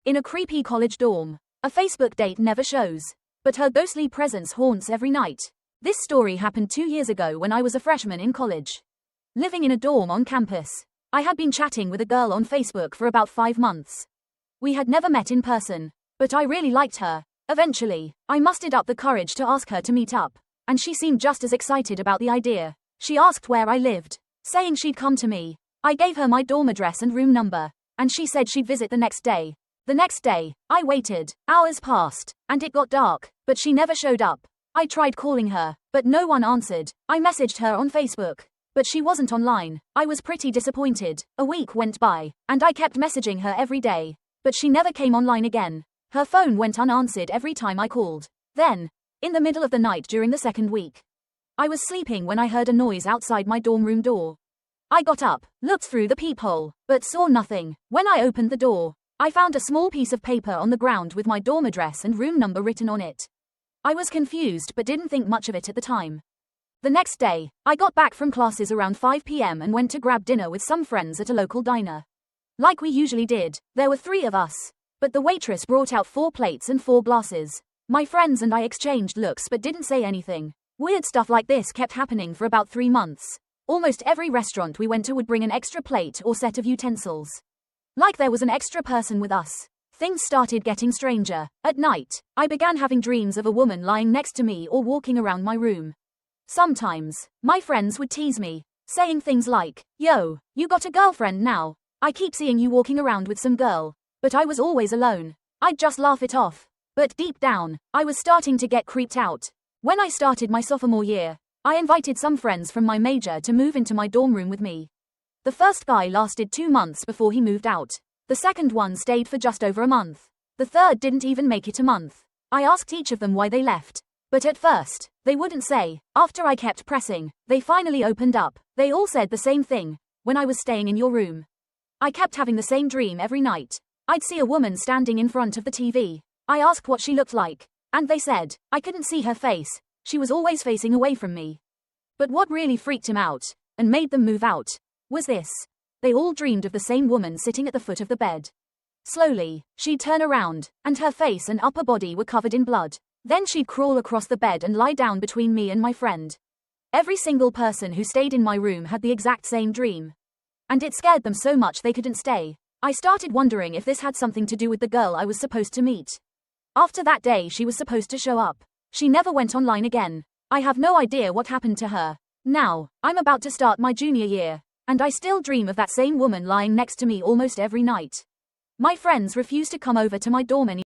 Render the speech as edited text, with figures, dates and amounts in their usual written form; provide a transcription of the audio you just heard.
In a creepy college dorm. A Facebook date never shows, but her ghostly presence haunts every night. This story happened 2 years ago when I was a freshman in college. Living in a dorm on campus. I had been chatting with a girl on Facebook for about 5 months. We had never met in person, but I really liked her. Eventually, I mustered up the courage to ask her to meet up, and she seemed just as excited about the idea. She asked where I lived, saying she'd come to me. I gave her my dorm address and room number, and she said she'd visit the next day. The next day, I waited. Hours passed, and it got dark, but she never showed up. I tried calling her, but no one answered. I messaged her on Facebook, but she wasn't online. I was pretty disappointed. A week went by, and I kept messaging her every day, but she never came online again. Her phone went unanswered every time I called. Then, in the middle of the night during the second week, I was sleeping when I heard a noise outside my dorm room door. I got up, looked through the peephole, but saw nothing. When I opened the door, I found a small piece of paper on the ground with my dorm address and room number written on it. I was confused but didn't think much of it at the time. The next day, I got back from classes around 5 p.m. and went to grab dinner with some friends at a local diner. Like we usually did, there were 3 of us, but the waitress brought out 4 plates and 4 glasses. My friends and I exchanged looks but didn't say anything. Weird stuff like this kept happening for about 3 months. Almost every restaurant we went to would bring an extra plate or set of utensils. Like there was an extra person with us. Things started getting stranger. At night, I began having dreams of a woman lying next to me or walking around my room. Sometimes, my friends would tease me, saying things like, "Yo, you got a girlfriend now? I keep seeing you walking around with some girl." But I was always alone. I'd just laugh it off. But deep down, I was starting to get creeped out. When I started my sophomore year, I invited some friends from my major to move into my dorm room with me. The first guy lasted 2 months before he moved out. The second one stayed for just over a month. The third didn't even make it a month. I asked each of them why they left, but at first, they wouldn't say. After I kept pressing, they finally opened up. They all said the same thing. "When I was staying in your room, I kept having the same dream every night. I'd see a woman standing in front of the TV. I asked what she looked like, and they said, I couldn't see her face. She was always facing away from me." But what really freaked him out, and made them move out, was this. They all dreamed of the same woman sitting at the foot of the bed. Slowly, she'd turn around, and her face and upper body were covered in blood. Then she'd crawl across the bed and lie down between me and my friend. Every single person who stayed in my room had the exact same dream. And it scared them so much they couldn't stay. I started wondering if this had something to do with the girl I was supposed to meet. After that day she was supposed to show up. She never went online again. I have no idea what happened to her. Now, I'm about to start my junior year, and I still dream of that same woman lying next to me almost every night. My friends refuse to come over to my dorm anymore.